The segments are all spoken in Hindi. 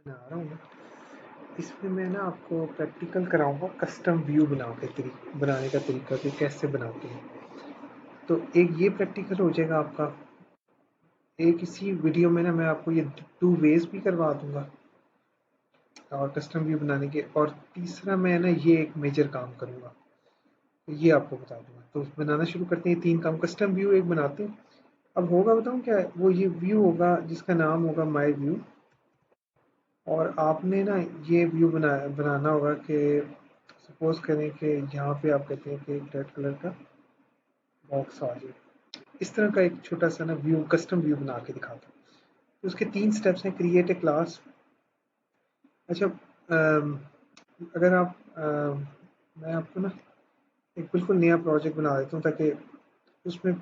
आ रहा हूँ। इसमें मैं ना आपको प्रैक्टिकल कराऊंगा कस्टम व्यू बनाने का तरीका कि कैसे बनाते हैं। तो एक ये प्रैक्टिकल हो जाएगा आपका। एक इसी वीडियो में ना मैं आपको ये 2 वेज भी करवा दूंगा और कस्टम व्यू बनाने के, और तीसरा मैं ना ये एक मेजर काम करूंगा, तो ये आपको बता दूंगा। तो बनाना शुरू करते हैं। 3 काम कस्टम व्यू एक बनाते हैं। अब होगा बताऊं क्या है? वो ये व्यू होगा जिसका नाम होगा माय व्यू। और आपने ना ये व्यू बनाना होगा कि सपोज करें कि यहाँ पे आप कहते हैं कि एक रेड कलर का बॉक्स आ जाए। इस तरह का एक छोटा सा ना व्यू, कस्टम व्यू बना के दिखाता हूँ। तो उसके 3 स्टेप्स हैं। Create a class. अच्छा, अगर आप मैं आपको ना एक बिल्कुल नया प्रोजेक्ट बना देता हूँ ताकि उसमें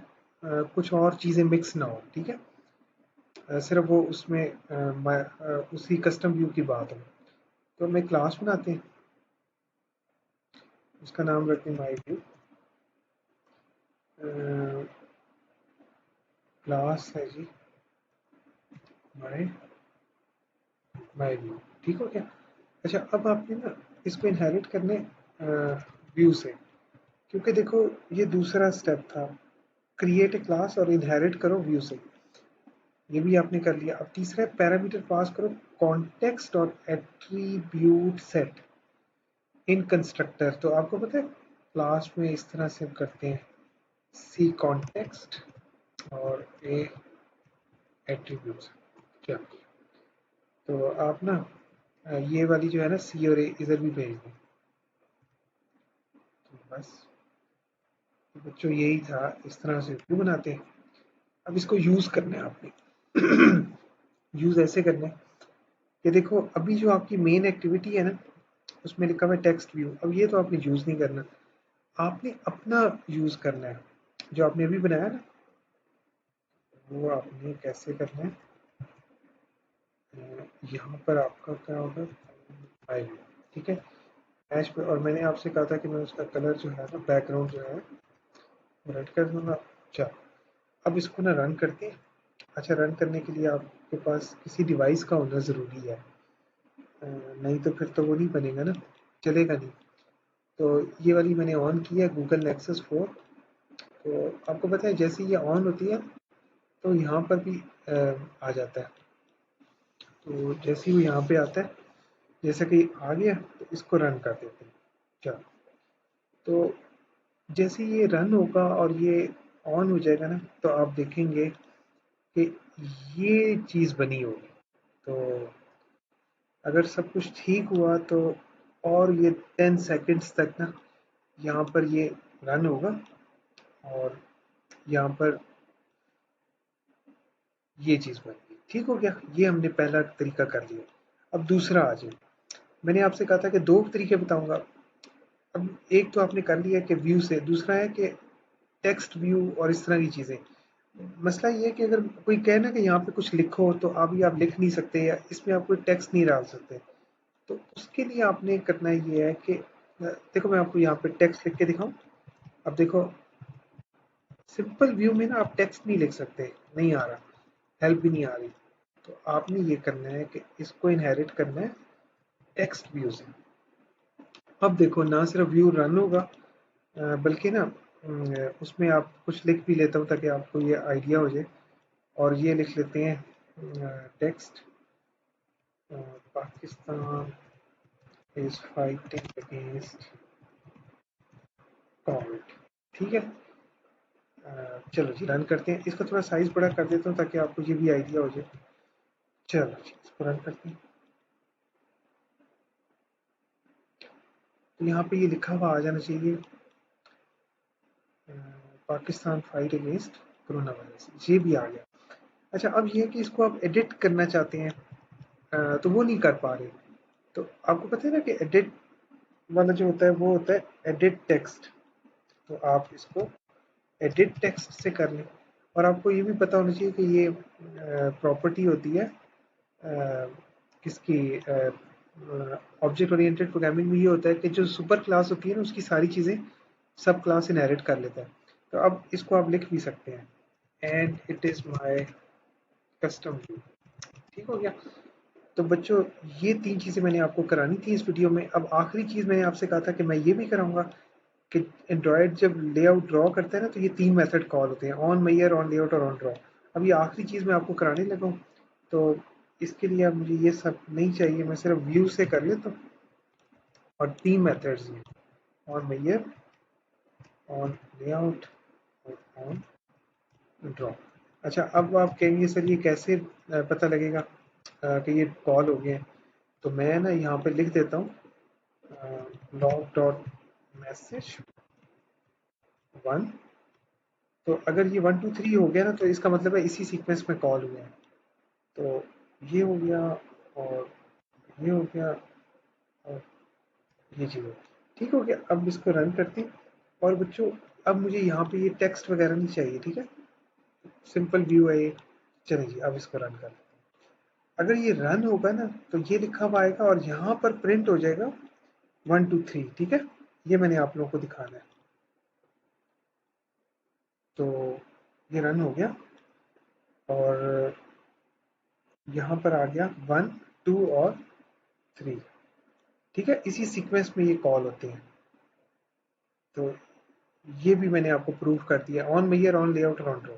कुछ और चीज़ें मिक्स ना हो, ठीक है? सिर्फ वो उसमें उसी कस्टम व्यू की बात हो। तो मैं क्लास बनाते हैं, उसका नाम रखते हैं माई व्यू। क्लास है जी माई माई व्यू। ठीक हो गया? अच्छा, अब आपने ना इसको इनहेरिट करने व्यू से, क्योंकि देखो ये दूसरा स्टेप था, क्रिएट ए क्लास और इनहेरिट करो व्यू से। ये भी आपने कर लिया। अब तीसरा पैरामीटर पास करो कॉन्टेक्स्ट और एट्रीब्यूट सेट इन कंस्ट्रक्टर। तो आपको पता है क्लास में इस तरह से करते हैं, सी कॉन्टेक्स्ट और ए एट्रीब्यूट्स। क्या? तो आप ना ये वाली जो है ना सी और ए इधर भी भेज दें। तो बस तो बच्चों यही था, इस तरह से व्यू बनाते हैं। अब इसको यूज़ करना है आपने। यूज़ ऐसे करना है कि देखो अभी जो आपकी मेन एक्टिविटी है ना उसमें लिखा हुआ है टेक्स्ट व्यू। अब ये तो आपने यूज़ नहीं करना, आपने अपना यूज़ करना है। जो आपने अभी बनाया ना वो आपने कैसे करना है। यहाँ पर आपका क्या होगा, फाइल, ठीक है? मैच पे, और मैंने आपसे कहा था कि मैं उसका कलर जो है ना बैकग्राउंड जो है रेड कर दूंगा। अच्छा, अब इसको ना रन करते हैं। अच्छा, रन करने के लिए आपके पास किसी डिवाइस का होना ज़रूरी है, नहीं तो फिर तो वो नहीं बनेगा ना, चलेगा नहीं। तो ये वाली मैंने ऑन किया गूगल नेक्सस 4। तो आपको पता है जैसे ये ऑन होती है तो यहाँ पर भी आ जाता है। तो जैसे ही वो यहाँ पे आता है, जैसे कि आ गया, तो इसको रन कर देते हैं। क्या? तो जैसे ये रन होगा और ये ऑन हो जाएगा ना तो आप देखेंगे कि ये चीज़ बनी होगी। तो अगर सब कुछ ठीक हुआ तो और ये 10 सेकंड्स तक ना यहाँ पर ये रन होगा और यहाँ पर ये चीज़ बन गई। ठीक हो गया? ये हमने पहला तरीका कर लिया। अब दूसरा आ जाए। मैंने आपसे कहा था कि 2 तरीके बताऊंगा। अब एक तो आपने कर लिया कि व्यू से, दूसरा है कि टेक्स्ट व्यू और इस तरह की चीज़ें। मसला ये है कि अगर कोई कहे ना कि यहाँ पे कुछ लिखो तो अभी आप लिख नहीं सकते या इसमें आप कोई टेक्स्ट नहीं डाल सकते। तो उसके लिए आपने करना ये है कि देखो मैं आपको यहाँ पे टेक्स्ट लिख के दिखाऊं। अब देखो सिंपल व्यू में ना आप टेक्स्ट नहीं लिख सकते, नहीं आ रहा, हेल्प भी नहीं आ रही। तो आपने ये करना है कि इसको इनहेरिट करना है टेक्स्ट व्यू से। अब देखो ना सिर्फ व्यू रन होगा बल्कि ना उसमें आप कुछ लिख भी लेता हूँ ताकि आपको ये आइडिया हो जाए। और ये लिख लेते हैं text Pakistan is fighting against Covid. ठीक है? चलो जी रन करते हैं। इसका थोड़ा साइज बड़ा कर देता हूँ ताकि आपको ये भी आइडिया हो जाए। चलो जी इसको रन करते हैं। तो यहाँ पे ये लिखा हुआ आ जाना चाहिए Pakistan fight against corona virus. ये भी आ गया। अच्छा, अब ये है कि इसको आप एडिट करना चाहते हैं तो वो नहीं कर पा रहे। तो आपको पता है ना कि एडिट वाला जो होता है वो होता है एडिट टेक्स्ट। तो आप इसको एडिट टेक्स्ट से कर लें। और आपको ये भी पता होना चाहिए कि ये प्रॉपर्टी होती है किसकी, ऑब्जेक्ट ओरिएंटेड प्रोग्रामिंग में ये होता है कि जो सुपर क्लास होती है ना उसकी सारी चीज़ें सब क्लास इनहेरिट कर लेता है। तो अब इसको आप लिख भी सकते हैं and it is my custom view. ठीक हो गया? तो बच्चों ये 3 चीज़ें मैंने आपको करानी थी इस वीडियो में। अब आखिरी चीज़ मैंने आपसे कहा था कि मैं ये भी कराऊंगा कि एंड्रॉयड जब लेआउट ड्रॉ करता है ना, तो ये 3 मेथड कॉल होते हैं, ऑन मेयर, ऑन लेआउट और ऑन ड्रॉ। अब ये आखिरी चीज़ मैं आपको कराने लगा हूँ, तो इसके लिए अब मुझे ये सब नहीं चाहिए, मैं सिर्फ व्यू से कर लेता हूँ। और 3 मेथड्स हैं, ऑन मेयर, ऑन लेआउट और ऑन ड्रॉ। अच्छा, अब आप कहेंगे सर ये कैसे पता लगेगा कि ये कॉल हो गए हैं? तो मैं ना यहाँ पे लिख देता हूँ लॉग डॉट मैसेज 1। तो अगर ये 1 2 3 हो गया ना, तो इसका मतलब है इसी सीक्वेंस में कॉल हुआ है। तो ये हो गया और ये हो गया और ये चीज़ हो गई। ठीक हो गया। अब इसको रन करते हैं। और बच्चों अब मुझे यहाँ पे ये टेक्स्ट वगैरह नहीं चाहिए, ठीक है, सिंपल व्यू है ये। चलिए जी, अब इसको रन कर लेते हैं। अगर ये रन होगा ना, तो ये लिखा हुआ आएगा और यहाँ पर प्रिंट हो जाएगा 1 2 3, ठीक है। ये मैंने आप लोगों को दिखाना है। तो ये रन हो गया और यहाँ पर आ गया 1 2 और 3, ठीक है। इसी सीक्वेंस में ये कॉल होते हैं। तो ये भी मैंने आपको प्रूव कर दिया, ऑन मेयर, ऑन लेआउट और ऑन ड्रॉ।